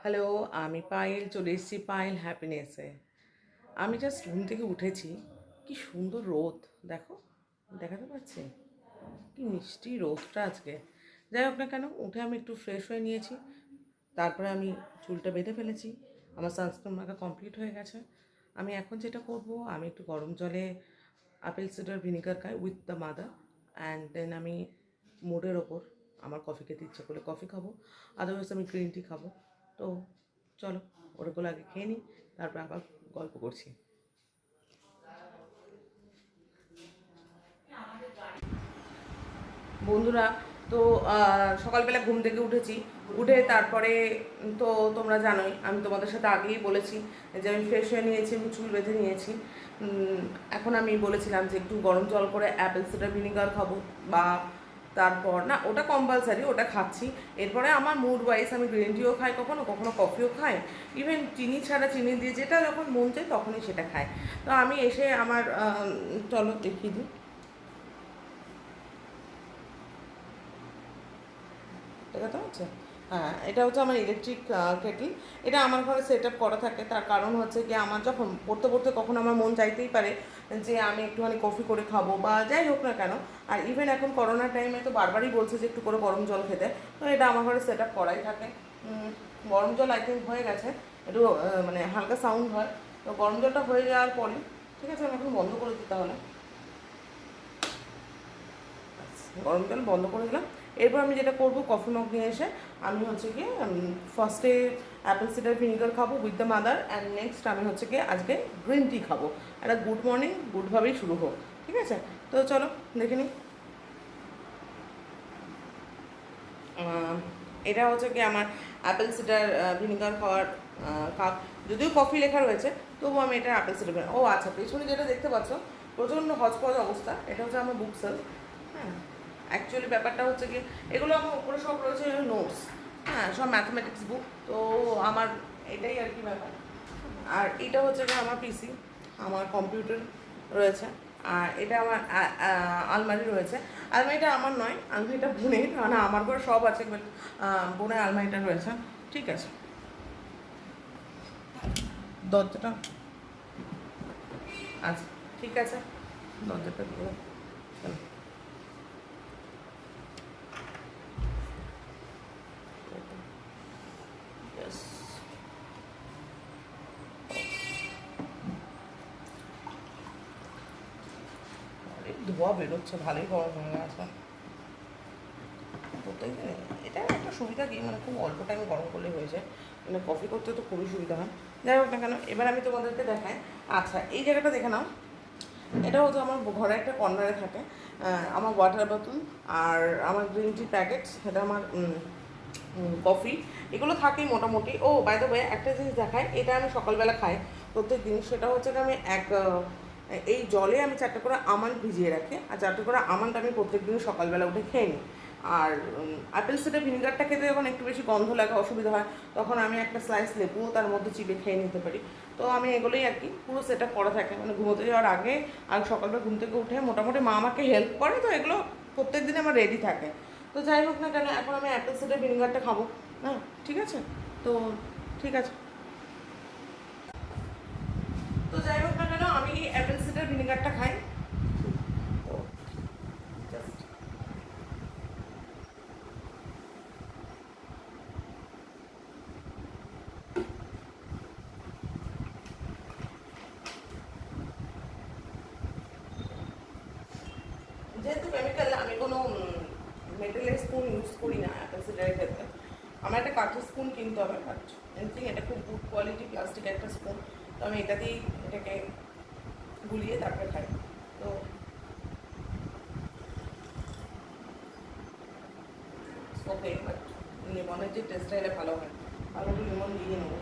Hello, আমি পায়েল চলে এসেছি পায়েল হ্যাপিনেসে। আমি জাস্ট ঘুম থেকে উঠেছি। কি সুন্দর রোদ, দেখো, দেখাতে পাচ্ছি কি মিষ্টি রোদটা আজকে। যাই হোক না কেন, উঠে আমি একটু ফ্রেশ হয়ে নিয়েছি। তারপরে আমি চুলটা বেঁধে ফেলেছি। আমার সানস্ক্রিন মাখা কমপ্লিট হয়ে গেছে। আমি এখন যেটা করব, আমি একটু গরম জলে আপেল সিডার ভিনিগার খাই with the mother, and then আমি মুডের ওপর আমার কফি খেতে ইচ্ছা করলে কফি খাবো, আদারওয়াইজ আমি গ্রিন টি খাবো। তো চলো, ওটাগুলো আগে খেয়ে নিই, তারপর আবার গল্প করছি। বন্ধুরা, তো সকালবেলা ঘুম থেকে উঠেছি। উঠে তারপরে তো তোমরা জানোই, আমি তোমাদের সাথে আগেই বলেছি যে আমি ফ্রেশ হয়ে নিয়েছি, আমি চুল বেঁধে নিয়েছি। এখন আমি বলেছিলাম যে একটু গরম জল করে অ্যাপেল সিডার ভিনিগার খাবো, বা তারপর না, ওটা কম্পালসারি, ওটা খাচ্ছি। এরপরে আমার মুড ওয়াইজ আমি গ্রিন টিও খাই, কখনো কখনো কফিও খাই, ইভেন চিনি ছাড়া চিনি দিয়ে যেটা যখন মন চায় তখনই সেটা খাই। তো আমি এসে আমার চলো দেখিয়ে দিই, দেখাতে হচ্ছে। হ্যাঁ, এটা হচ্ছে আমার ইলেকট্রিক কেটলি। এটা আমার ঘরে সেট আপ করা থাকে, তার কারণ হচ্ছে কি, আমার যখন পড়তে পড়তে কখন আমার মন চাইতেই পারে যে আমি একটুখানি কফি করে খাবো, বা যাই হোক না কেন। আর ইভেন এখন করোনার টাইমে তো বারবারই বলছে যে একটু করে গরম জল খেতে। তো এটা আমার ঘরে সেট আপ করাই থাকে। গরম জল আই থিঙ্ক হয়ে গেছে, একটু মানে হালকা সাউন্ড হয়। তো গরম জলটা হয়ে যাওয়ার পরে, ঠিক আছে, আমি এখন বন্ধ করে দিই তাহলে। গরম জল বন্ধ করে দিলাম। এরপর আমি যেটা করবো, কফি মগ নিয়ে এসে আমি হচ্ছে গিয়ে ফার্স্টে অ্যাপেল সিডার ভিনিগার খাবো with the mother, and next আমি হচ্ছে গিয়ে আজকে গ্রিন টি খাবো। একটা গুড মর্নিং গুডভাবেই শুরু হোক, ঠিক আছে? তো চলো দেখে নিই। এটা হচ্ছে কি আমার অ্যাপেল সিডার ভিনিগার খাওয়ার কাপ। যদিও কফি লেখা রয়েছে, তবুও আমি এটা অ্যাপেল সিডার ও আচ্ছা, পেছনে যেটা দেখতে পাচ্ছ প্রচণ্ড হজপজ অবস্থা, এটা হচ্ছে আমার বুক সেল। হ্যাঁ, অ্যাকচুয়ালি ব্যাপারটা হচ্ছে কি, এগুলো আমার উপরে সব রয়েছে নোটস। হ্যাঁ, সব ম্যাথমেটিক্স বুক। তো আমার এটাই আর কি ব্যাপার। আর এটা হচ্ছে গিয়ে আমার পিসি, আমার কম্পিউটার রয়েছে। আর এটা আমার আলমারি রয়েছে। আলমারিটা আমার নয়, আলমারিটা বোনের, মানে আমার ঘরে সব আছে, বাট বোনের আলমারিটা রয়েছে। ঠিক আছে, দরজাটা, আচ্ছা ঠিক আছে, দরজাটা দিয়ে দাও। চলো। Yes. অনেক ধোয়া বেরোচ্ছে, ভালোই গরম হয়ে গেছে প্রত্যেকদিন। এটা একটা সুবিধা কি, মানে খুব অল্প টাইমে গরম করলে হয়ে যায়, মানে কফি করতে তো খুবই সুবিধা হয়। যাই হোক না কেন, এবার আমি তোমাদেরকে দেখাই। আচ্ছা, এই জায়গাটা দেখে নাও। এটা হচ্ছে আমার ঘরে একটা কর্নারে থাকে আমার ওয়াটার বোতল, আর আমার গ্রিন টি প্যাকেট, সেটা আমার কফি, এগুলো থাকেই মোটামুটি। ও বাই দ্য ওয়ে, একটা জিনিস দেখায়, এটা আমি সকালবেলা খাই প্রত্যেক দিন। সেটা হচ্ছে যে আমি এই জলে আমি 4টে করে আমন্ড ভিজিয়ে রাখি, আর 4টে করে আমন্ড আমি প্রত্যেক দিন সকালবেলা উঠে খেয়ে নিই। আর অ্যাপেল সিডার ভিনিগারটা খেতে যখন একটু বেশি গন্ধ লাগে, অসুবিধা হয়, তখন আমি একটা স্লাইস লেবুও তার মধ্যে চিপে খেয়ে নিতে পারি। তো আমি এগুলোই আর কি পুরো সেট আপ করা থাকে, মানে ঘুমোতে যাওয়ার আগে আর সকালবেলা ঘুম থেকে উঠে মোটামুটি মা আমাকে হেল্প করে, তো এগুলো প্রত্যেক দিন আমার রেডি থাকে। তো যাই হোক না কেন, এখন আমি অ্যাপেল সিডার ভিনিগারটা খাবো। হ্যাঁ, ঠিক আছে। তো ঠিক আছে, তো যাই হোক না কেন, আমি এই অ্যাপেল সিডার ভিনিগারটা খাই। তো জাস্ট যেহেতু কেমিক্যাল, আমি কোনো মেটালের স্পুন ইউজ করি না অ্যাপেল সিডারের ক্ষেত্রে। আমার একটা কাঠের স্পুন কিনতে হবে, বাট এনিথিং, এটা খুব গুড কোয়ালিটি প্লাস্টিক একটা স্পুন। তো আমি এটা দিয়েই এটাকে গুলিয়ে তারপরে খাই। তো ওকে, বাট লেমনের যে টেস্টটা এলে ভালো হয়, আর একটু লেমন দিয়ে নেবো।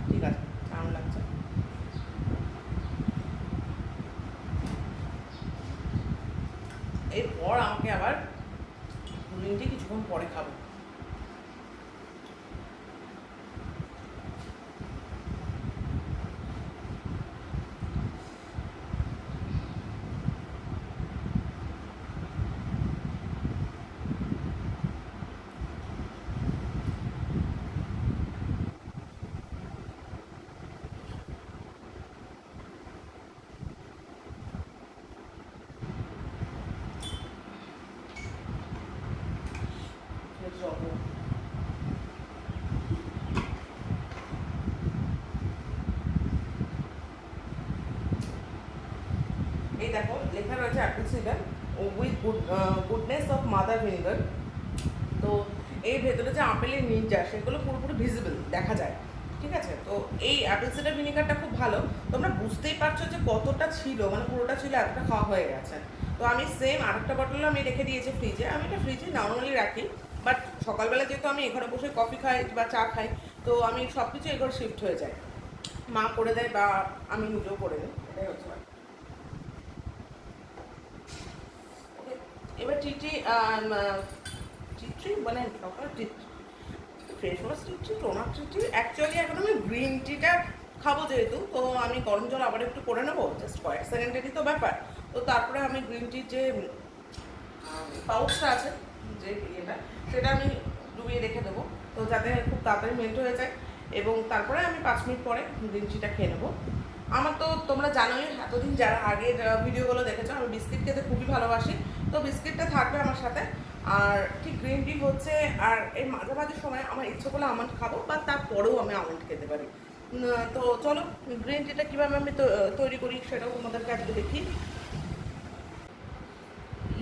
ঠিক আছে, কেমন লাগছে? এরপর আমাকে আবার গ্রিন টি কিছুক্ষণ পরে খাবো। এই দেখো লেখা রয়েছে Apple cedar with goodness of mother vinegar. তো এই ভেতরে যে আপেলের নির্যাস সেগুলো পুরোপুরি ভিজিবল দেখা যায়, ঠিক আছে। তো এই অ্যাপেল সিডার ভিনেগারটা খুব ভালো। তোমরা বুঝতেই পারছো যে কতটা ছিল, মানে পুরোটা ছিল, এতটা খাওয়া হয়ে গেছে। তো আমি সেম আরেকটা বটল আমি রেখে দিয়েছি ফ্রিজে। আমি এটা ফ্রিজে নর্মালি রাখি, বাট সকালবেলা যেহেতু আমি এখানে বসে কফি খাই বা চা খাই, তো আমি সব কিছু এগুলো শিফট হয়ে যায়, মা করে দেয় বা আমি নিজেও করে নিই, এটাই হচ্ছে। এবার টিটি টিট্রি মানে fresh wash tea tree toner tea tree actually এখন আমি গ্রিন টিটা খাবো যেহেতু, তো আমি গরম জল আবার একটু করে নেবো, জাস্ট কয়েক সেকেন্ডেরই তো ব্যাপার। তো তারপরে আমি গ্রিন টির যে পাউচটা আছে, যে ইয়েটা, সেটা আমি ডুবিয়ে রেখে দেবো, তো যাতে খুব তাড়াতাড়ি মেল্ট হয়ে যায়। এবং তারপরে আমি 5 মিনিট পরে গ্রিন টিটা খেয়ে নেবো। আমার তো তোমরা জানোই, এতদিন যারা আগের ভিডিওগুলো দেখেছো, আমি বিস্কিট খেতে খুবই ভালোবাসি, তো বিস্কিটটা থাকবে আমার সাথে। আর ঠিক গ্রিন টি হচ্ছে, আর এই মাঝে মাঝে সময় আমার ইচ্ছে করলে আমন্ড খাবো, বা তারপরেও আমি আমন্ড খেতে পারি। তো চলো গ্রিন টিটা কীভাবে আমি তৈরি করি সেটাও তোমাদেরকে আজকে দেখি।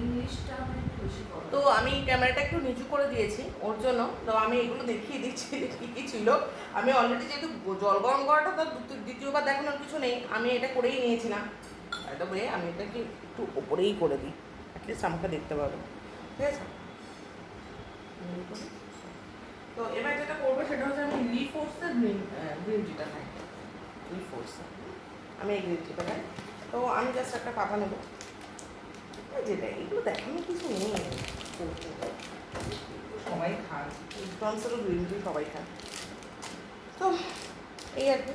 ইংলিশটা আমি বেশি করো। তো আমি ক্যামেরাটা একটু নিচু করে দিয়েছি ওর জন্য, তো আমি এগুলো দেখিয়ে দিচ্ছি কী কী ছিল। আমি অলরেডি যেহেতু জল গরম করাটা তো দ্বিতীয়বার দেখানোর কিছু নেই, আমি এটা করেই নিয়েছিলাম। এটা বলে আমি এটাকে একটু ওপরেই করে দিই, অ্যাটলিস্ট আমাকে দেখতে পাবে, ঠিক আছে। তো এবার যেটা করবো সেটা হচ্ছে আমি লিফোর্সের গ্রিন টিটা খাই। লিফোর্সে আমি এই গ্রিন টিটা খাই। তো আমি জাস্ট একটা পাতা নেবো, যেটা এগুলো দেখানোর কিছু নেই, সবাই খায় টনসেল গ্রিন টি, সবাই খায়। তো এই আর কি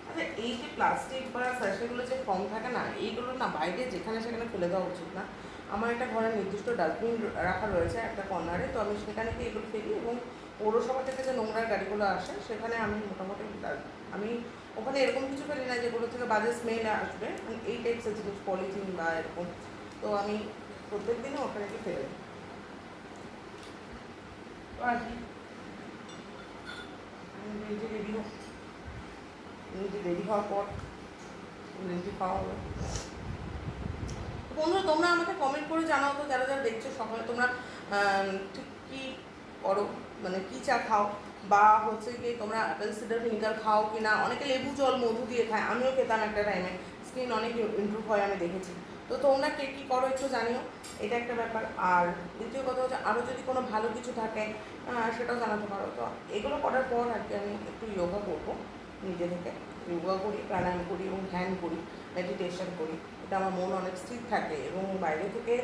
আচ্ছা, এই যে প্লাস্টিক বা স্যাশেগুলো যে ফর্ম থাকে না, এইগুলো না বাইরে যেখানে সেখানে ফেলে দেওয়া উচিত না। আমার একটা ঘরে নির্দিষ্ট ডাস্টবিন রাখা রয়েছে একটা কর্নারে, তো আমি সেখানে গিয়ে এগুলো ফেলি, এবং পৌরসভা থেকে যে নোংরার গাড়িগুলো আসে সেখানে আমি মোটামুটি আমি ওখানে এরকম কিছু ফেলি না যেগুলো থেকে বাজে স্মেল আসবে, মানে এই টাইপসের জিনিস, পলিথিন বা এরকম। তো আমি প্রত্যেক দিনও ওখানে গিয়ে ফেলে দিই। তো আর কি নিজে রেডি হোক, নিজে রেডি হওয়ার পর নিজে খাওয়া হবে। বন্ধুরা তোমরা আমাকে কমেন্ট করে জানাও তো, যারা যারা দেখছো সকালে তোমরা ঠিক কী করো, মানে কী চা খাও, বা হচ্ছে কি তোমরা অ্যাপেল সিডার ভিনিগার খাও কি না। অনেকে লেবু জল মধু দিয়ে খায়, আমিও খেতাম একটা টাইমে, স্কিন অনেক ইমপ্রুভ হয় আমি দেখেছি। তো তোমরা কে কী করো একটু জানিও, এটা একটা ব্যাপার। আর দ্বিতীয় কথা হচ্ছে আরও যদি কোনো ভালো কিছু থাকে সেটাও জানাতে পারো। তো এগুলো করার পর আর কি আমি একটু যোগা করবো নিজে থেকে, যোগা করি, প্রাণায়াম করি এবং ধ্যান করি, মেডিটেশন করি। এটা আমার মন অনেক স্থির থাকে, এবং বাইরে থেকে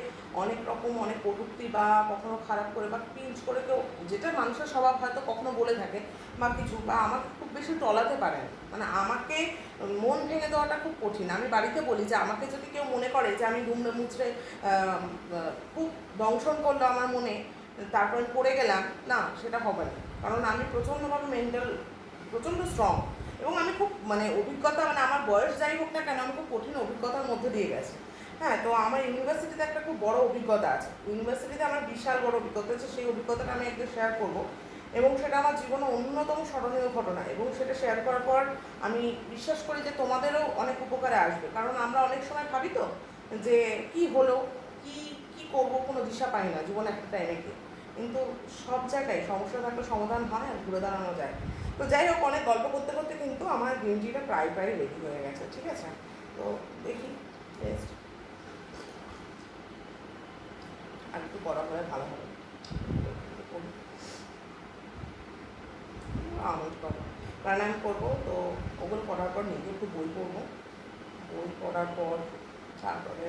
অনেক রকম অনেক কটূক্তি বা কখনো খারাপ করে বা পিঞ্চ করে কেউ, যেটা মানুষের স্বভাব হয়তো কখনো বলে থাকে বা কিছু, বা আমাকে খুব বেশি টলাতে পারে না, মানে আমাকে মন ভেঙে দেওয়াটা খুব কঠিন। আমি বাড়িতে বলি যে আমাকে যদি কেউ মনে করে যে আমি দুমড়ে মুচড়ে খুব দংশন করলো আমার মনে, তারপর আমি পড়ে গেলাম, না সেটা হবে না। কারণ আমি প্রচণ্ডভাবে মেন্টাল প্রচণ্ড স্ট্রং, এবং আমি খুব মানে অভিজ্ঞতা, মানে আমার বয়স যাই হোক না কেন, আমি খুব কঠিন অভিজ্ঞতার মধ্যে দিয়ে গেছি। হ্যাঁ, তো আমার ইউনিভার্সিটিতে একটা খুব বড় অভিজ্ঞতা আছে, ইউনিভার্সিটিতে আমার বিশাল বড় অভিজ্ঞতা আছে, সেই অভিজ্ঞতাটা আমি একদিন শেয়ার করবো, এবং সেটা আমার জীবনে অন্যতম স্মরণীয় ঘটনা। এবং সেটা শেয়ার করার পর আমি বিশ্বাস করি যে তোমাদেরও অনেক উপকারে আসবে। কারণ আমরা অনেক সময় ভাবি তো যে কি হলো, কি কি করবো, কোনো দিশা পাই না জীবনে একটা টাইমে গিয়ে, কিন্তু সব জায়গায় সমস্যা থাকলে সমাধান হয় আর ঘুরে দাঁড়ানো যায়। তো যাই হোক, অনেক গল্প করতে করতে কিন্তু আমার গ্রিন টিটা প্রায় প্রায় রেডি হয়ে গেছে, ঠিক আছে। তো দেখি টেস্ট আর একটু করা হলে ভালো হবে। আমন্ড পাবো। প্রাণায়াম করবো, তো ওগুলো করার পর নিজে একটু বই পড়বো, বই পড়ার পর তারপরে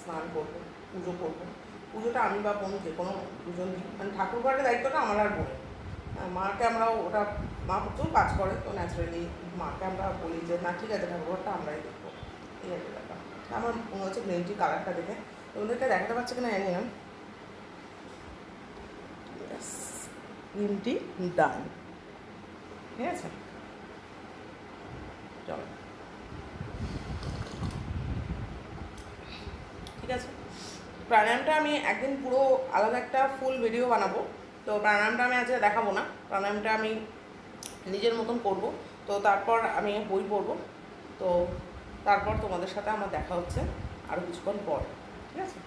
স্নান করবো, পুজো করবো। পুজোটা আমি বা বোন যে কোনো দুজন দিই, মানে ঠাকুর ঘরের দায়িত্বটা আমার আর বোনের। মাকে আমরা ওটা, মা প্রচুর কাজ করে, তো ন্যাচারালি মাকে আমরা বলি যে না ঠিক আছে ঠাকুর ঘরটা আমরাই দেখবো, এই আর কি ব্যাপার। আমার মনে হচ্ছে গ্রিন টি কালারটা দেখে ওদেরকে দেখাতে পারছে কিনা জানি না। গ্রিন টি ডান, ঠিক আছে, চলো ঠিক আছে। প্রাণায়ামটা আমি একদিন পুরো আলাদা একটা ফুল ভিডিও বানাবো, তো প্রাণায়ামটা আমি আজকে দেখাবো না, প্রাণায়ামটা আমি নিজের মতন করব। তো তারপর আমি বই পড়বো, তো তারপর তোমাদের সাথে আমার দেখা হচ্ছে আরও কিছুক্ষণ পর, ঠিক আছে।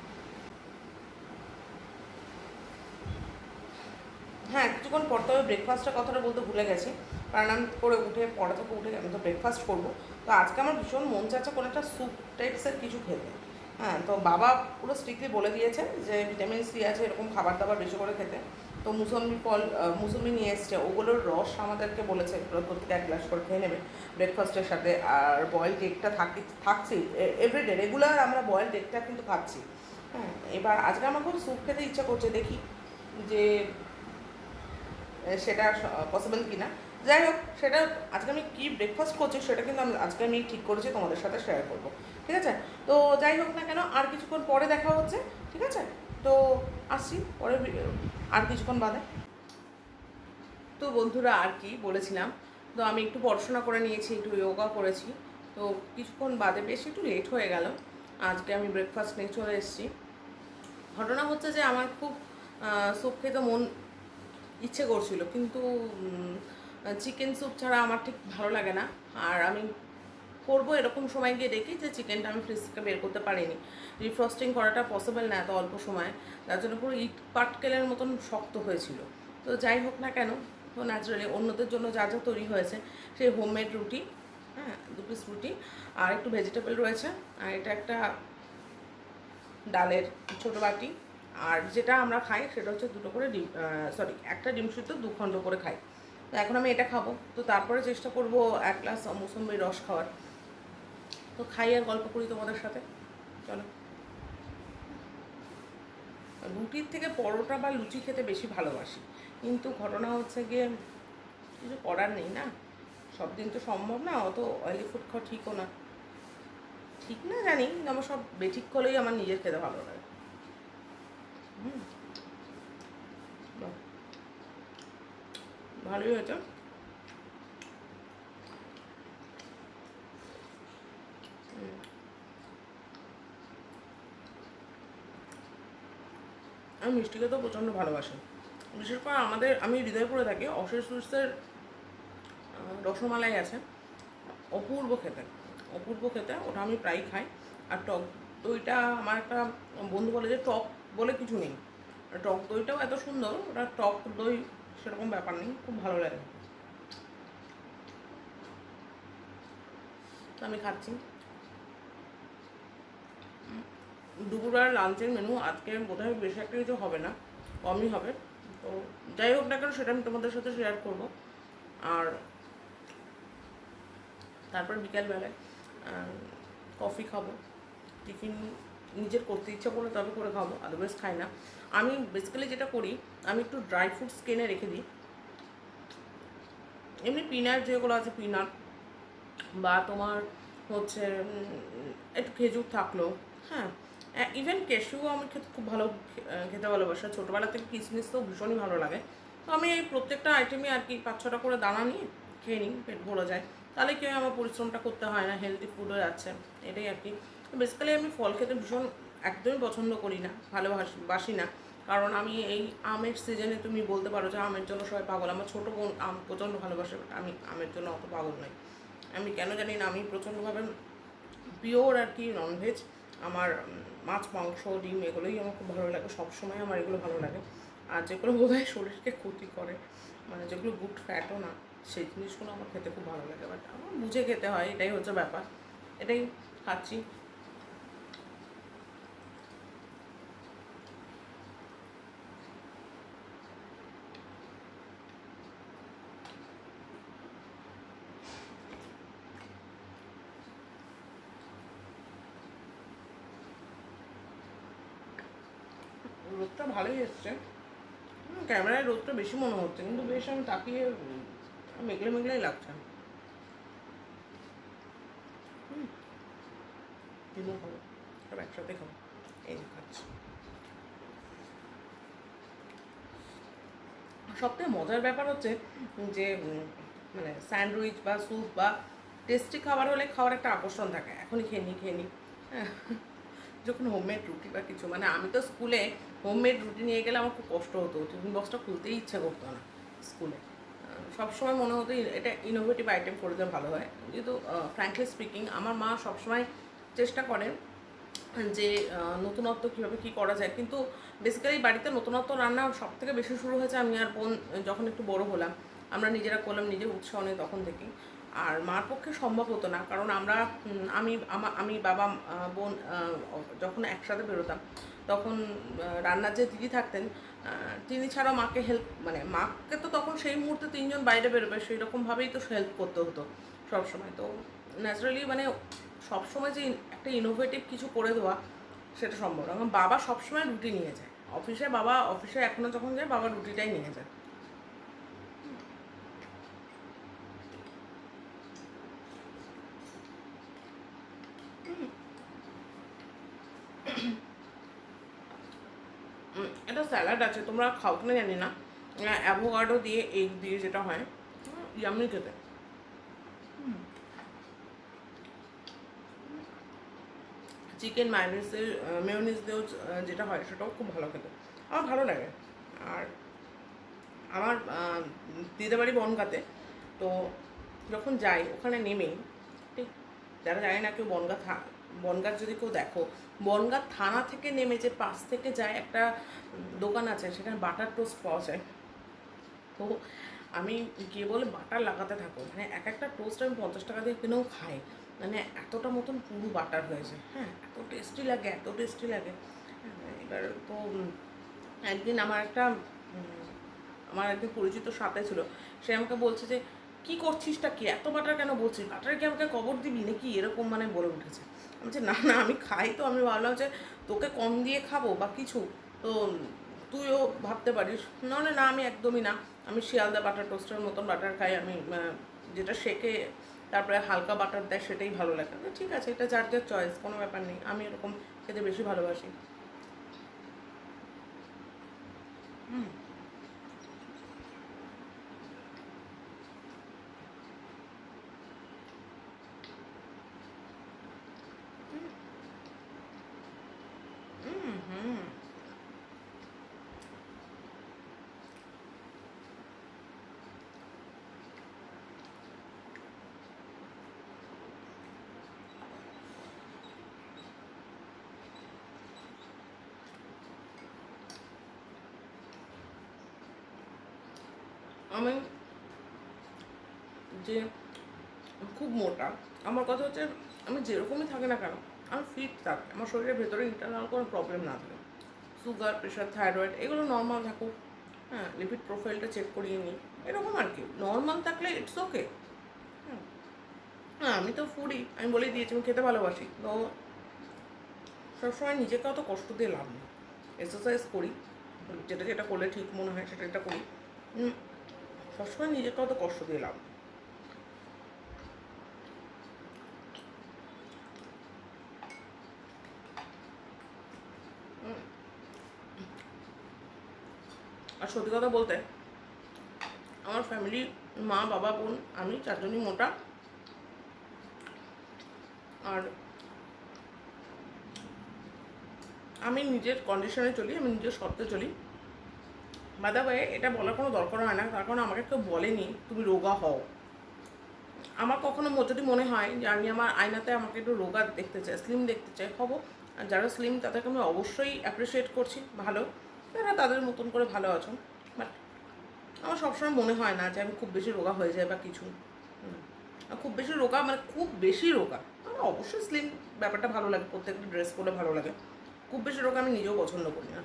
হ্যাঁ, কিছুক্ষণ পর, তবে ব্রেকফাস্টের কথাটা বলতে ভুলে গেছি। প্রাণায়াম করে উঠে পড়া থেকে উঠে আমি তো ব্রেকফাস্ট করবো। তো আজকে আমার ভীষণ মন চাচ্ছে কোনো একটা স্যুপ টাইপসের কিছু খেতে। হ্যাঁ, তো বাবা পুরো স্ট্রিক্টলি বলে দিয়েছে যে ভিটামিন সি আছে এরকম খাবার দাবার বেশি করে খেতে। তো মুসম্বি নিয়ে এসছে, ওগুলোর রস আমাদেরকে বলেছে প্রত্যেকে 1 গ্লাস করে খেয়ে নেবে ব্রেকফাস্টের সাথে। আর বয়েলড এগটা থাকছেই এভরিডে রেগুলার, আমরা বয়েলড এগটা কিন্তু খাচ্ছি। হ্যাঁ, এবার আজকে আমার খুব স্যুপ খেতে ইচ্ছা করছে, দেখি যে সেটা পসিবল কি না। যাই হোক, সেটা আজকে আমি কী ব্রেকফাস্ট করছি সেটা কিন্তু আজকে আমি ঠিক করেছি তোমাদের সাথে শেয়ার করবো, ঠিক আছে। তো যাই হোক না কেন, আর কিছুক্ষণ পরে দেখা হচ্ছে, ঠিক আছে। তো আসছি পরে আর কিছুক্ষণ বাদে। তো বন্ধুরা, আর কি বলেছিলাম, তো আমি একটু পড়াশোনা করে নিয়েছি, একটু যোগা করেছি। তো কিছুক্ষণ বাদে, বেশ একটু লেট হয়ে গেল, আজকে আমি ব্রেকফাস্ট নিয়ে চলে এসেছি। ঘটনা হচ্ছে যে আমার খুব স্যুপ খেতে মন ইচ্ছে করছিল, কিন্তু চিকেন স্যুপ ছাড়া আমার ঠিক ভালো লাগে না। আর আমি করবো এরকম সময় গিয়ে দেখি যে চিকেনটা আমি ফ্রিজ থেকে বের করতে পারিনি, রিফ্রস্টিং করাটা পসিবল না এত অল্প সময়ে, যার জন্য পুরো ইট পাটকেলের মতন শক্ত হয়েছিল। তো যাই হোক না কেন, তো ন্যাচারালি অন্যদের জন্য যা যা তৈরি হয়েছে, সেই হোমমেড রুটি, হ্যাঁ 2 পিস রুটি, আর একটু ভেজিটেবল রয়েছে, আর এটা একটা ডালের ছোটো বাটি। আর যেটা আমরা খাই সেটা হচ্ছে 2টো করে ডিম, একটা ডিম সিদ্ধ 2 খণ্ড করে খাই। তো এখন আমি এটা খাবো, তো তারপরে চেষ্টা করবো 1 গ্লাস মৌসুম্বির রস খাওয়ার। তো খাই আর গল্প করি তোমাদের সাথে, চলো। রুটির থেকে পরোটা বা লুচি খেতে বেশি ভালোবাসি, কিন্তু ঘটনা হচ্ছে গিয়ে কিছু করার নেই না, সব দিন তো সম্ভব না, অত অয়েলি ফুড খাওয়া ঠিকও না। ঠিক না জানি, কিন্তু আমার সব বেঠিক হলেই আমার নিজের খেতে ভালো লাগে। ভালোই হয়েছে। আমি মিষ্টি খেতেও প্রচণ্ড ভালোবাসি, বিশেষ করে আমি হৃদয়পুরে থাকি, অশেষ সুইটসের রসমালাই আছে, অপূর্ব খেতে, অপূর্ব খেতে, ওটা আমি প্রায় খাই। আর টক দইটা আমার একটা বন্ধু বলে যে টক বলে কিছু নেই, টক দইটাও এত সুন্দর, ওটা টক দই সেরকম ব্যাপার নেই, খুব ভালো লাগে। তো আমি খাচ্ছি। দুপুরবেলা লাঞ্চের মেনু আজকে বোধহয় বেশি একটা কিছু হবে না, কমই হবে। তো যাই হোক না কেন, সেটা আমি তোমাদের সাথে শেয়ার করব। আর তারপর বিকালবেলায় কফি খাবো, টিফিন নিজের করতে ইচ্ছা করলে তবে করে খাবো, আদারওয়াইজ খাই না। আমি বেসিক্যালি যেটা করি, আমি একটু ড্রাই ফ্রুটস কিনে রেখে দিই, এমনি পিনাট যেগুলো আছে পিনাট, বা তোমার হচ্ছে একটু খেজুর থাকলো, হ্যাঁ, ইভেন ক্যাশিউও আমি খেতে খুব ভালো খেতে ভালোবাসি, ছোটোবেলা থেকে কিশমিশ তো ভীষণই ভালো লাগে। তো আমি এই প্রত্যেকটা আইটেমই আর কি 5-6টা করে দানা নিয়ে খেয়ে নিই, পেট ভরে যায়, তাহলে কেউ আমার পরিশ্রমটা করতে হয় না, হেলদি ফুড হয়ে যাচ্ছে, এটাই আর কি। বেসিক্যালি আমি ফল খেতে ভীষণ একদমই পছন্দ করি না, ভালোবাসি না, কারণ আমি এই আমের সিজনে তুমি বলতে পারো যে আমের জন্য সবাই পাগল, আমার ছোটো বোন আম প্রচণ্ড ভালোবাসে, বাট আমি আমের জন্য অত পাগল নই। আমি কেন জানি না, আমি প্রচণ্ডভাবে পিওর আর কি ননভেজ, আমার মাছ মাংস ডিম এগুলোই আমার খুব ভালো লাগে, সবসময় আমার এগুলো ভালো লাগে। আর যেগুলো বোধহয় শরীরকে ক্ষতি করে, মানে যেগুলো গুড ফ্যাটও না, সেই জিনিসগুলো আমার খেতে খুব ভালো লাগে, বাট আমার বুঝে খেতে হয়, এটাই হচ্ছে ব্যাপার, এটাই খাচ্ছি। রোদটা ভালোই এসছে। ক্যামেরায় রোদটা বেশি মনে হচ্ছে, কিন্তু বেশ আমি তাকিয়ে মেঘলে মেঘলেই লাগছে। দিনও খাবো, সব একসাথে খাবো। এই যে খাচ্ছি। সবথেকে মজার ব্যাপার হচ্ছে যে মানে স্যান্ডউইচ বা স্যুপ বা টেস্টি খাবার হলে খাওয়ার একটা আকর্ষণ থাকে, এখনই খেয়ে নিই। হ্যাঁ, যখন হোমমেড রুটি বা কিছু, মানে আমি তো স্কুলে হোমমেড রুটি নিয়ে গেলে আমার খুব কষ্ট হতো, টিফিন বক্সটা খুলতেই ইচ্ছা করতো না স্কুলে। সবসময় মনে হতো এটা ইনোভেটিভ আইটেম করে দিলে ভালো হয়, কিন্তু ফ্র্যাঙ্কলি স্পিকিং আমার মা সবসময় চেষ্টা করেন যে নতুনত্ব কীভাবে কী করা যায়। কিন্তু বেসিক্যালি বাড়িতে নতুনত্ব রান্না সব থেকে বেশি শুরু হয়েছে আমি আর বোন যখন একটু বড় হলাম, আমরা নিজেরা করলাম, নিজের উৎসাহ নেই তখন থেকেই। আর মার পক্ষে সম্ভব হতো না, কারণ আমরা আমি বাবা বোন যখন একসাথে বেরোতাম তখন রান্নার যে দিদি থাকতেন তিনি ছাড়াও মাকে হেল্প, মানে মাকে তো তখন সেই মুহূর্তে তিনজন বাইরে বেরোবে সেই রকমভাবেই তো হেল্প করতে হতো সবসময়। তো ন্যাচারালি মানে সবসময় যে একটা ইনোভেটিভ কিছু করে দেওয়া সেটা সম্ভব না। আমার বাবা সবসময় রুটি নিয়ে যায় অফিসে, বাবা অফিসে এখনও যখন যায় বাবা রুটিটাই নিয়ে যায়। এটা স্যালাড আছে, তোমরা খাও কিনা জানি না, অ্যাভোকাডো দিয়ে এগ দিয়ে যেটা হয়, ইয়াম্মি খেতে। চিকেন মেয়োনিজ দিয়েও যেটা হয় সেটাও খুব ভালো খেতে, আমার ভালো লাগে। আর আমার দিদির বাড়ি বনগাঁতে, তো যখন যাই ওখানে নেমেই ঠিক, যারা জানে না কেউ বনগাঁ যদি কেউ দেখো, বনগাঁ থানা থেকে নেমে যে পাশ থেকে যায় একটা দোকান আছে, সেখানে বাটার টোস্ট পাওয়া যায়। তো আমি গিয়ে বলে বাটার লাগাতে থাকো, মানে এক একটা টোস্ট আমি 50 টাকা দিয়ে কিনেও খাই, মানে এতটা মতন পুরো বাটার হয়েছে। হ্যাঁ, এত টেস্টি লাগে, এত টেস্টি লাগে। এবার তো একদিন আমার একদিন পরিচিত সাথে ছিল, সে আমাকে বলছে যে কী করছিসটা কি, এত বাটার কেন বলছিস, বাটার কি আমাকে কবর দিবি নাকি, এরকম মানে বলে উঠেছে। আমি বলছি না না আমি খাই, তো আমি ভাবলাম যে তোকে কম দিয়ে খাবো বা কিছু, তো তুইও ভাবতে পারিস। নাহলে না, আমি একদমই না, আমি শিয়ালদা বাটার টোস্টের মতন বাটার খাই, আমি যেটা শেখে তারপরে হালকা বাটার দেয় সেটাই ভালো লাগে। ঠিক আছে, এটা যার যার চয়েস, কোনো ব্যাপার নেই, আমি এরকম খেতে বেশি ভালোবাসি। আমি যে খুব মোটা, আমার কথা হচ্ছে আমি যেরকমই থাকি না কেন আমি ফিট থাকি, আমার শরীরের ভেতরে ইন্টারনাল কোনো প্রবলেম না থাকে, সুগার প্রেশার থাইরয়েড এগুলো নর্মাল থাকুক, হ্যাঁ লিপিড প্রোফাইলটা চেক করিয়ে নিই, এরকম আর কি, নর্মাল থাকলে ইটস ওকে। হ্যাঁ, আমি তো ফুডই, আমি বলেই দিয়েছি আমি খেতে ভালোবাসি, তো সবসময় নিজেকে অত কষ্ট দিয়ে লাভ নেই। এক্সারসাইজ করি, যেটা যেটা করলে ঠিক মনে হয় সেটা এটা করি, সবসময় নিজেকে অত কষ্ট দিয়ে লাভ নেই। আর সত্যি কথা বলতে আমার ফ্যামিলি, মা বাবা বোন আমি চারজনই মোটা। আর আমি নিজের কন্ডিশনে চলি, আমি নিজের শর্তে চলি। বাদা ভাই এটা বলার কোনো দরকার হয় না, তার কারণ আমাকে কেউ বলেনি তুমি রোগা হও। আমার কখনো যদি মনে হয় যে আমি আমার আয়নাতে আমাকে একটু রোগা দেখতে চাই, স্লিম দেখতে চাই, হবো। আর যারা স্লিম তাদেরকে আমি অবশ্যই অ্যাপ্রিসিয়েট করছি, ভালো, তারা তাদের মতন করে ভালো আছো। বাট আমার সবসময় মনে হয় না যে আমি খুব বেশি রোগা হয়ে যায় বা কিছু। খুব বেশি রোগা মানে খুব বেশি রোগা, আমার অবশ্যই স্লিম ব্যাপারটা ভালো লাগে, প্রত্যেকটা ড্রেস পরলে ভালো লাগে। খুব বেশি রোগা আমি নিজেও পছন্দ করি না।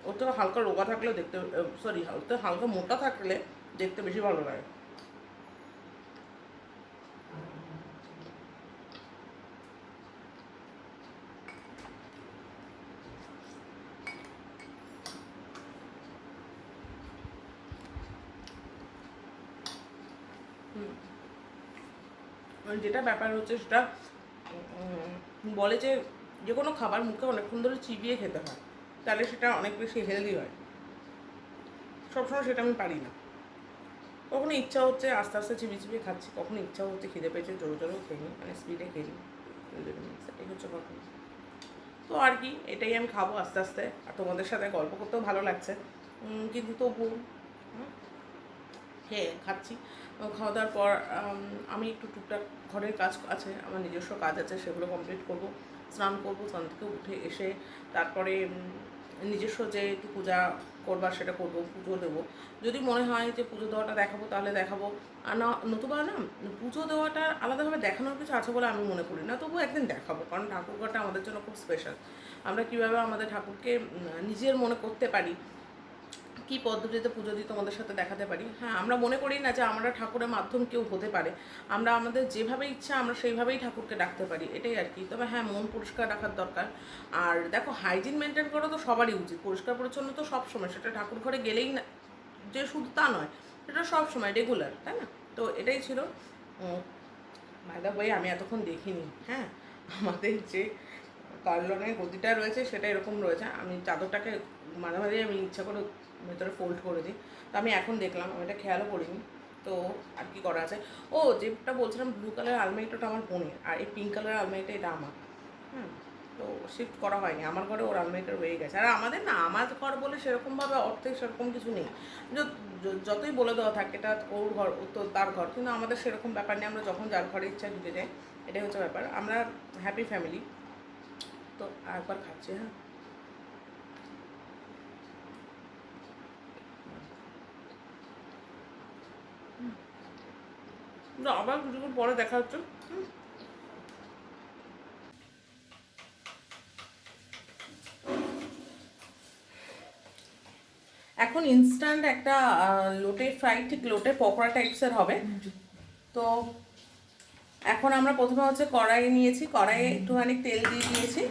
ওর থেকে হালকা রোগা থাকলে দেখতে, সরি ওর থেকে হালকা মোটা থাকলে দেখতে বেশি ভালো লাগে। যেটা ব্যাপার হচ্ছে সেটা বলে যে যে কোনো খাবার মুখে অনেকক্ষণ ধরে চিবিয়ে খেতে হয়, তাহলে সেটা অনেক বেশি হেলদি হয়। সবসময় সেটা আমি পারি না। কখনো ইচ্ছা হচ্ছে আস্তে আস্তে চিবিয়ে চিবিয়ে খাচ্ছি, কখনো ইচ্ছা হচ্ছে খিদে পেয়েছে জোরে জোরেও খেয়ে নিই, মানে স্পিডে খেয়ে নিই। সেটাই হচ্ছে কথা। তো আর কি, এটাই আমি খাবো আস্তে আস্তে। আর তোমাদের সাথে গল্প করতেও ভালো লাগছে, কিন্তু তবু খেয়ে খাচ্ছি। খাওয়া দাওয়ার পর আমি একটু টুকটাক ঘরের কাজ আছে, আমার নিজস্ব কাজ আছে, সেগুলো কমপ্লিট করব। স্নান করবো, স্নান থেকে উঠে এসে তারপরে নিজস্ব যে একটু পূজা করবার সেটা করবো, পুজো দেবো। যদি মনে হয় যে পুজো দেওয়াটা দেখাবো তাহলে দেখাবো, আর না নতুবা না, পুজো দেওয়াটা আলাদাভাবে দেখানোর কিছু আছে বলে আমি মনে করি না। তবুও একদিন দেখাবো, কারণ ঠাকুরঘরটা আমাদের জন্য খুব স্পেশাল। আমরা কীভাবে আমাদের ঠাকুরকে নিজের মনে করতে পারি, কী পদ্ধতিতে পুজো দিই তোমাদের সাথে দেখাতে পারি। হ্যাঁ, আমরা মনে করি না যে আমরা ঠাকুরের মাধ্যম কেউ হতে পারে, আমরা আমাদের যেভাবে ইচ্ছা আমরা সেইভাবেই ঠাকুরকে ডাকতে পারি, এটাই আর কি। তবে হ্যাঁ, মন পরিষ্কার রাখার দরকার। আর দেখো, হাইজিন মেনটেন করা তো সবারই উচিত, পরিষ্কার পরিচ্ছন্ন তো সবসময়, সেটা ঠাকুর ঘরে গেলেই না যে শুধু তা নয়, সেটা সবসময় রেগুলার, তাই না? তো এটাই ছিল। মাইদা ভাই আমি এতক্ষণ দেখিনি, হ্যাঁ, আমাদের যে কার্লনের গদিটা রয়েছে সেটা এরকম রয়েছে। আমি চাদরটাকে মাঝে মাঝে আমি ইচ্ছা করে ভেতরে ফোল্ড করে দিই, তো আমি এখন দেখলাম, আমি এটা খেয়ালও করিনি। তো আর কি করা আছে, ও যেটা বলছিলাম, ব্লু কালার আলমারিটা আমার বোনের, আর এই পিঙ্ক কালার আলমারিটা এটা আমার। হ্যাঁ, তো শিফট করা হয়নি, আমার ঘরে ওর আলমারিটা রয়ে গেছে। আর আমাদের না, আমার ঘর বলে সেরকমভাবে অর্থে সেরকম কিছু নেই, যতই বলে দেওয়া থাকে এটা ওর ঘর, ও তো তার ঘর, কিন্তু আমাদের সেরকম ব্যাপার নেই। আমরা যখন যার ঘরে ইচ্ছা ঢুকে যাই, এটাই হচ্ছে ব্যাপার। আমরা হ্যাপি ফ্যামিলি। তো একবার খাচ্ছি। হ্যাঁ, আবার কিছুক্ষণ পরে দেখা হচ্ছে। এখন ইনস্ট্যান্ট একটা লোটে ফ্রাই, ঠিক লোটে পকোড়া টাইপসের হবে। তো এখন আমরা প্রথমে হচ্ছে কড়াই নিয়েছি, কড়াইয়ে একটুখানি তেল দিয়ে দিয়েছি,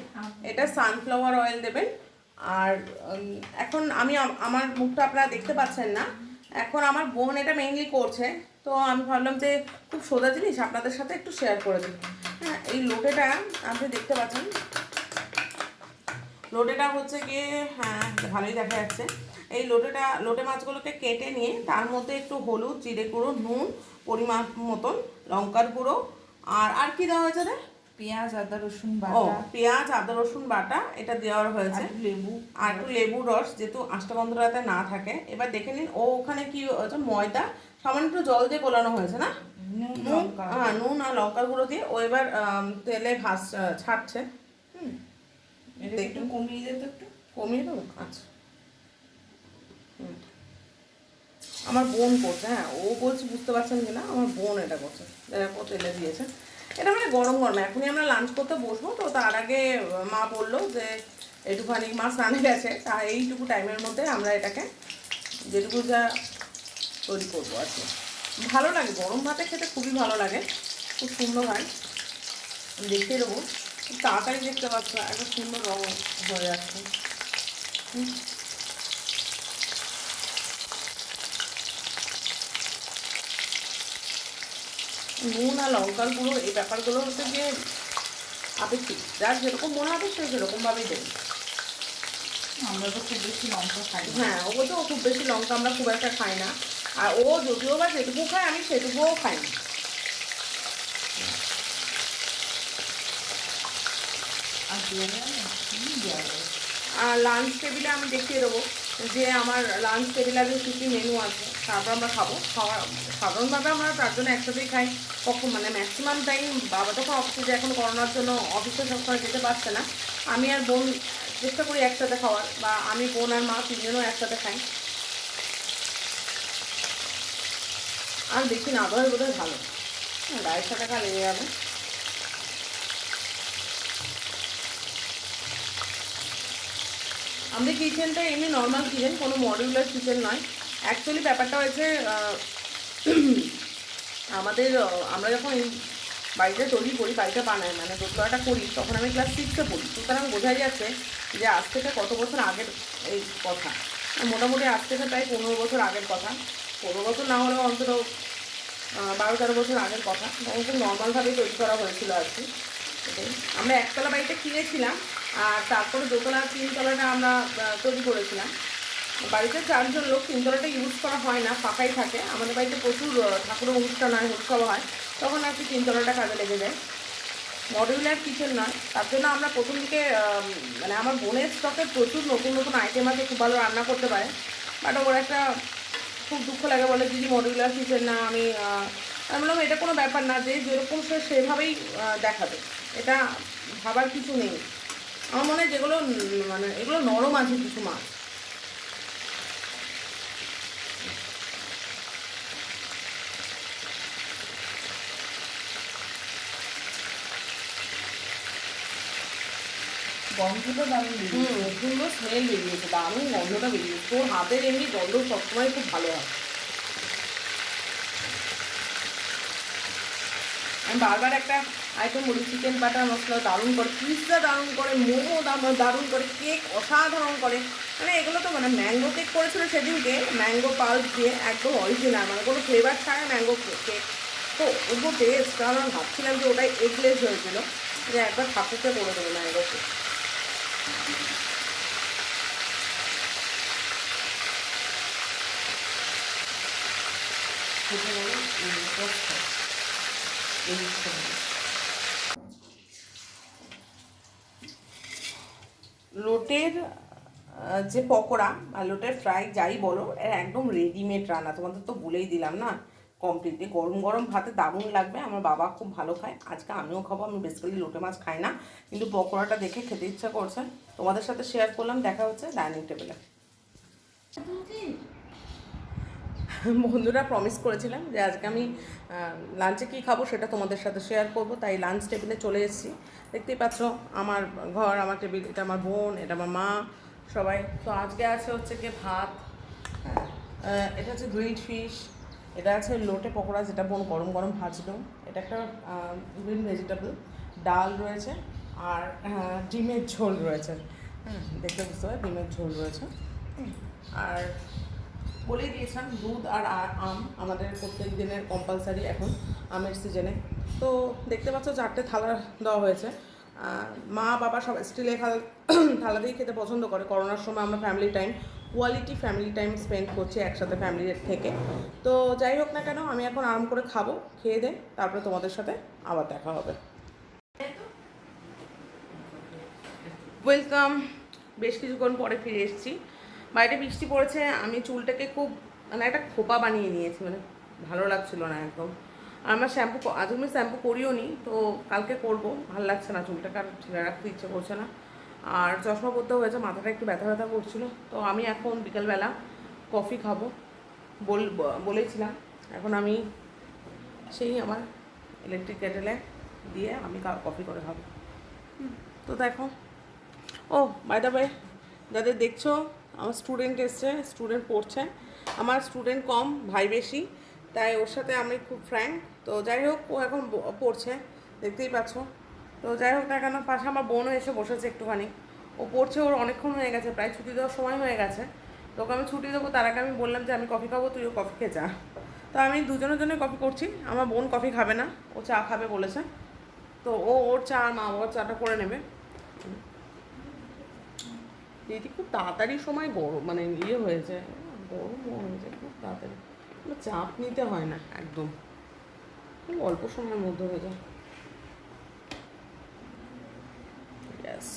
এটা সানফ্লাওয়ার অয়েল দেবেন। আর এখন আমি আমার মুখটা আপনারা দেখতে পাচ্ছেন না, এখন আমার বোন এটা মেইনলি করছে, তো আমি ভাবলাম যে খুব সোজা জিনিস আপনাদের সাথে একটু শেয়ার করে দিই। হ্যাঁ, এই লোটেটা আপনি দেখতে পাচ্ছেন, লোটেটা হচ্ছে গিয়ে, হ্যাঁ ভালোই দেখা যাচ্ছে। এই লোটে মাছগুলোকে কেটে নিয়ে তার মধ্যে একটু হলুদ, জিরে গুঁড়ো, নুন, পরিমাণ মতন লঙ্কার গুঁড়ো, আর কি দেওয়া হয়েছে রে? পেঁয়াজ, আদা, রসুন ও, বাটা, পেঁয়াজ, আদা, রসুন বাটা এটা দেওয়া হয়েছে, লেবু, আর একটু লেবুর রস, যেহেতু আষ্টাগন্ধরাতে না থাকে। এবার দেখে নিন ও ওখানে কি হয়েছে, ময়দা সামান্য একটু জল দিয়ে গোলানো হয়েছে না, হ্যাঁ, নুন আর লঙ্কার গুঁড়ো দিয়ে ও এবার তেলে ছাড়ছে। একটু কমিয়ে দিত, একটু কমিয়ে দেবো, আচ্ছা। আমার বোন করছে, হ্যাঁ, ও বলছে, বুঝতে পারছেন কিনা, আমার বোন এটা করছে, ও তেলে দিয়েছে। এটা মানে গরম গরম, এখনই আমরা লাঞ্চ করতে বসবো, তো তার আগে মা বললো যে একটুখানি মা স্নানে গেছে, তা এইটুকু টাইমের মধ্যে আমরা এটাকে যেটুকু যা তৈরি করবো আর কি। ভালো লাগে, গরম ভাতে খেতে খুবই ভালো লাগে, খুব সুন্দর হয়। দেখতে দেবো, খুব তাড়াতাড়ি দেখতে পাচ্ছ, একটা সুন্দর রঙ হয়ে যাচ্ছে। নুন আর লঙ্কার গুঁড়ো এই ব্যাপারগুলো হচ্ছে গিয়ে আপেক্ষিক, যার যেরকম মনে হবে সে সেরকমভাবেই দেবে। আমরা তো খুব বেশি লঙ্কা খাই না। হ্যাঁ, ও তো খুব বেশি লঙ্কা আমরা খুব একটা খাই না, আর ও যদিও বা যেটুকু খায় আমি সেটুকুও খাই না। আর লাঞ্চ টেবিলে আমি দেখিয়ে দেবো যে আমার লাঞ্চ টেবিলে আগে কী কী মেনু আছে, তারপর আমরা খাবো। সাধারণভাবে আমরা তার জন্য একসাথেই খাই, কখন মানে ম্যাক্সিমাম টাইম বাবা তখন অফিসে যায়, এখন করোনার জন্য অফিসে সবসময় যেতে পারছে না, আমি আর বোন চেষ্টা করি একসাথে খাওয়ার, বা আমি, বোন আর মা তিনজনও একসাথে খাই। আর বেশি না দেওয়াই বোধহয় ভালো, 250 টাকা লেগে যাবে। আমাদের কিচেনটা এমনি নর্মাল কিচেন, কোনো মডিউলার কিচেন নয়। অ্যাকচুয়ালি ব্যাপারটা হয়েছে আমাদের আমরা যখন এই বাড়িটা তৈরি করি, বাড়িটা বানাই মানে দোতলাটা করি, তখন আমি ক্লাস 6-এ পড়ি, সুতরাং বোঝাই যাচ্ছে যে আজ থেকে কত বছর আগের এই কথা। মোটামুটি আজ থেকে প্রায় 15 বছর আগের কথা, 15 বছর না হলেও অন্তত 12-13 বছর আগের কথা, তখন খুব নর্মালভাবেই তৈরি করা হয়েছিল আর কি। এটাই আমরা একতলা বাড়িতে কিনেছিলাম, আর তারপরে দোতলা 3তলাটা আমরা তৈরি করেছিলাম। বাড়িতে 4 জন লোক, 3তলাটা ইউজ করা হয় না, ফাঁকাই থাকে। আমাদের বাড়িতে প্রচুর ঠাকুরের অনুষ্ঠান হয়, উৎসব হয়, তখন আর কি 3তলাটা কাজে লেগে যায়। মডিউলার কিচেন নয়, তার জন্য আমরা প্রথম দিকে মানে আমার বোনের স্টকে প্রচুর নতুন নতুন আইটেম আছে, খুব ভালো রান্না করতে পারে, বাট ওর একটা খুব দুঃখ লাগে, বলে দিদি মডিউলার কিচেন না। আমি বললাম এটা কোনো ব্যাপার না, যে যেরকম সে সেভাবেই দেখাবে, এটা ভাবার কিছু নেই। আমার মনে হয় যেগুলো মানে এগুলো নরম আছে কিছু মাছ। গন্ধটা দারুণ বেরিয়েছে। সুন্দর স্মেল বেরিয়েছে, দারুণ গন্ধটা বেরিয়েছে। তোর হাতের এমনি গন্ধ সবসময় খুব ভালো হয়। আমি বারবার একটা আইটেম বলি, চিকেন বাটার মশলা দারুণ করে, পিৎজা দারুণ করে, মোমো দারুণ করে, কেক অসাধারণ করে। মানে এগুলো তো মানে ম্যাঙ্গো কেক করেছিল সেদিনকে, ম্যাঙ্গো পাল্প দিয়ে, একদম অরিজিনাল, মানে কোনো ফ্লেভার ছাড়া ম্যাঙ্গো কেক। তো ওগুলো টেস্ট, কারণ আমি ভাবছিলাম যে ওটাই এগলেস হয়েছিল, যে একবার ঠাকুরকে করে দেবো ম্যাঙ্গো কেক। লোটের যে পকোড়া বা লোটের ফ্রাই যাই বলো, এর একদম রেডিমেড রান্না। তোমাদের তো বলেই দিলাম না, কমপ্লিটলি গরম গরম ভাতে দারুণ লাগবে। আমার বাবা খুব ভালো খায়, আজকে আমিও খাবো। আমি বেসিক্যালি লোটে মাছ খাই না, কিন্তু পকোড়াটা দেখে খেতে ইচ্ছা করছে, তোমাদের সাথে শেয়ার করলাম। দেখা হচ্ছে ডাইনিং টেবিলে। বন্ধুরা, প্রমিস করেছিলাম যে আজকে আমি লাঞ্চে কী খাবো সেটা তোমাদের সাথে শেয়ার করব, তাই লাঞ্চ টেবিলে চলে এসেছি। দেখতেই পাচ্ছ আমার ঘর, আমার টেবিল, এটা আমার বোন, এটা আমার মা, সবাই। তো আজকে আছে হচ্ছে গিয়ে ভাত, এটা হচ্ছে গ্রিলড ফিশ, এটা আছে লোটে পকোড়া যেটা বোন গরম গরম ভাজলো, এটা একটা গ্রিন ভেজিটেবল, ডাল রয়েছে, আর ডিমের ঝোল রয়েছে। দেখতে বুঝতে পারে ডিমের ঝোল রয়েছে। আর বলেই দিয়েছিলাম দুধ আর আম আমাদের প্রত্যেক দিনের কম্পালসারি এখন আমের সিজনে। তো দেখতে পাচ্ছ 4টে থালা দেওয়া হয়েছে। মা বাবা সব স্টিলের থালাতেই খেতে পছন্দ করে। করোনার সময় আমরা কোয়ালিটি ফ্যামিলি টাইম স্পেন্ড করছি একসাথে ফ্যামিলির থেকে। তো যাই হোক না কেন, আমি এখন আরাম করে খাবো, খেয়ে দে, তারপরে তোমাদের সাথে আবার দেখা হবে। ওয়েলকাম, বেশ কিছুক্ষণ পরে ফিরে এসেছি। বাইরে বৃষ্টি পড়েছে, আমি চুলটাকে খুব মানে একটা খোপা বানিয়ে নিয়েছি, মানে ভালো লাগছিল না একদম। আর আমার আজ আমি শ্যাম্পু করিও নি, তো কালকে করবো। ভালো লাগছে না, চুলটাকে আর ঢিলে রাখতে ইচ্ছে করছে না। আর চশমা পরতেও হয়েছে, মাথাটা একটু ব্যথা ব্যথা করছিলো। তো আমি এখন বিকেলবেলা কফি খাবো বলেছিলাম। এখন আমি সেই আমার ইলেকট্রিক কেটেলে দিয়ে আমি কফি করে খাবো। তো দেখো, ও বাই দ্য ওয়ে, যাদের দেখছো, আমার স্টুডেন্ট এসছে, স্টুডেন্ট পড়ছে। আমার স্টুডেন্ট কম, ভাই বেশি, তাই ওর সাথে আমি খুব ফ্র্যাঙ্ক। তো যাই হোক, ও এখন পড়ছে, দেখতেই পাচ্ছ। তো যাই হোক না কেন, পাশে আমার বোনও এসে বসেছে একটুখানি। ও পড়ছে, ওর অনেকক্ষণ হয়ে গেছে, প্রায় ছুটি দেওয়ার সময় হয়ে গেছে। তোকে আমি ছুটি দেবো, তার আগে আমি বললাম যে আমি কফি খাবো, তুইও কফি খেয়ে যা। তো আমি দুজনের জন্যই কফি করছি। আমার বোন কফি খাবে না, ও চা খাবে বলেছে। তো ওর চা আর মা বাবার চাটা করে নেবে। দিদি খুব তাড়াতাড়ি সময় গরম মানে হয়েছে, গরম হয়েছে খুব তাড়াতাড়ি, চাপ নিতে হয় না, একদম খুব অল্প সময়ের মধ্যে হয়ে যায়। ব্যাস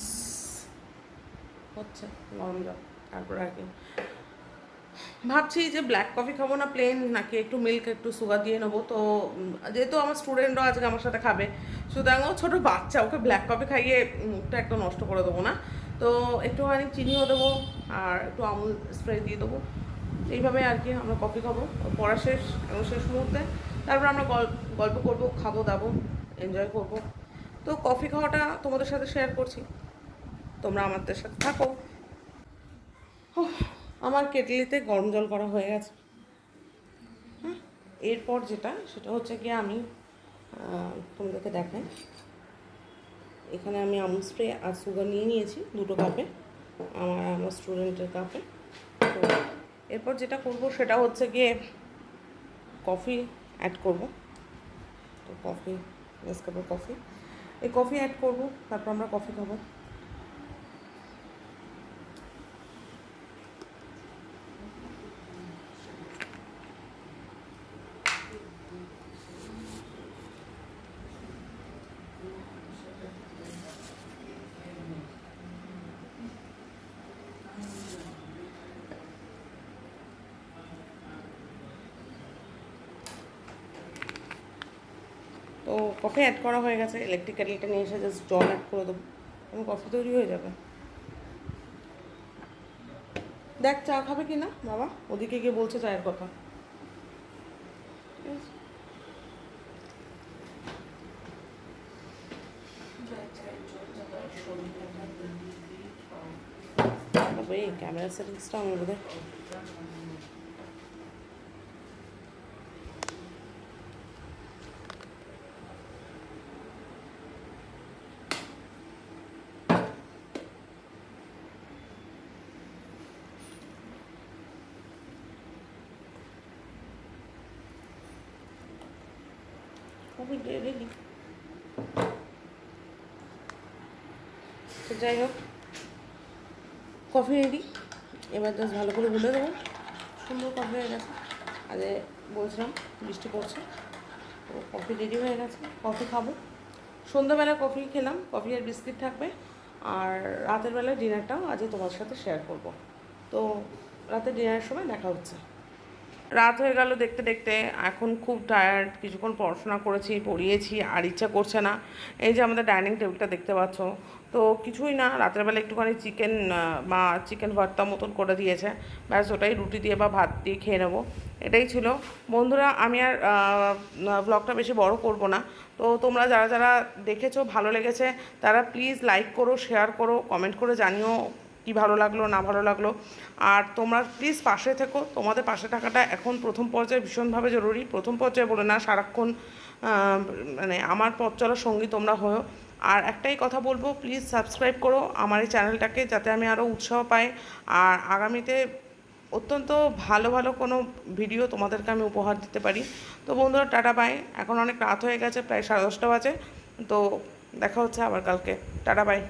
হচ্ছে গরম জল। তারপর আর কি ভাবছি যে ব্ল্যাক কফি খাবো না প্লেন, নাকি একটু মিল্ক একটু সুগার দিয়ে নেবো। তো যেহেতু আমার স্টুডেন্টরাও আজকে আমার সাথে খাবে, সুতরাং ও ছোটো বাচ্চা, ওকে ব্ল্যাক কফি খাইয়ে মুখটা একটু নষ্ট করে দেবো না। তো একটুখানি চিনিও দেবো, আর একটু আমুল স্প্রে দিয়ে দেবো। এইভাবে আর কি আমরা কফি খাবো, পড়া শেষ এবং শেষ মুহূর্তে। তারপর আমরা গল্প করবো, খাবো দাবো, এনজয় করবো। তো কফি খাওয়াটা তোমাদের সাথে শেয়ার করছি, তোমরা আমাদের সাথে থাকো। আমার কেটলিতে গরম জল করা হয়ে গেছে। হ্যাঁ, এরপর সেটা হচ্ছে গিয়ে আমি তোমাদেরকে দেখাই। এখানে আমি আমুল স্প্রে আর সুগার নিয়ে নিয়েছি 2 কাপে, আমার স্টুডেন্টের কাপে। তো এরপর যেটা করব সেটা হচ্ছে গিয়ে কফি অ্যাড করব। তো কফি, নেসকাফে কফি, এই কফি অ্যাড করব, তারপর আমরা কফি খাবো। তো কফি অ্যাড করা হয়ে গেছে, ইলেকট্রিক কেটলিটা নিয়ে এসে জাস্ট জল অ্যাড করে দেবো, এবং কফি তৈরি হয়ে যাবে। দেখ চা খাবে কি না বাবা, ওদিকে গিয়ে বলছে চায়ের কথা। এই ক্যামেরা সেটিংসটা আমি বোধহয় রেডি। তো যাই হোক, কফি রেডি, এবার জাস্ট ভালো করে গুলে দেবো। সুন্দর কফি হয়ে গেছে। আরে বলছিলাম বৃষ্টি পড়ছে, তো কফি রেডি হয়ে গেছে, কফি খাবো। সন্ধ্যাবেলা কফি খেলাম, কফি আর বিস্কিট থাকবে। আর রাতের বেলায় ডিনারটাও আজ তোমার সাথে শেয়ার করব। তো রাতের ডিনারের সময় দেখা হচ্ছে। রাত হয়ে গেল দেখতে দেখতে, এখন খুব টায়ার্ড, কিছুক্ষণ পড়াশোনা করেছি, পড়িয়েছি, আর ইচ্ছা করছে না। এই যে আমাদের ডাইনিং টেবিলটা দেখতে পাচ্ছ, তো কিছুই না, রাতের বেলা একটুখানি চিকেন বা চিকেন ভর্তা মতন করে দিয়েছে, ব্যাস ওটাই রুটি দিয়ে বা ভাত দিয়ে খেয়ে নেবো, এটাই ছিল। বন্ধুরা, আমি আর ব্লগটা বেশি বড় করব না। তো তোমরা যারা যারা দেখেছো, ভালো লেগেছে, তারা প্লিজ লাইক করো, শেয়ার করো, কমেন্ট করে জানিও কি ভালো লাগলো না ভালো লাগলো। আর তোমরা প্লিজ পাশে থেকো, তোমাদের পাশে থাকাটা এখন প্রথম পর্যায়ে ভীষণভাবে জরুরি। প্রথম পর্যায়ে বলে না, সারাক্ষণ মানে আমার পথ চলার সঙ্গী তোমরা হও। আর একটাই কথা বলবো, প্লিজ সাবস্ক্রাইব করো আমার এই চ্যানেলটাকে, যাতে আমি আরও উৎসাহ পাই, আর আগামীতে অত্যন্ত ভালো ভালো কোনো ভিডিও তোমাদেরকে আমি উপহার দিতে পারি। তো বন্ধুরা, টাটা বাই। এখন অনেক রাত হয়ে গেছে, প্রায় 10:30 বাজে। তো দেখা হচ্ছে আবার কালকে। Tata bye.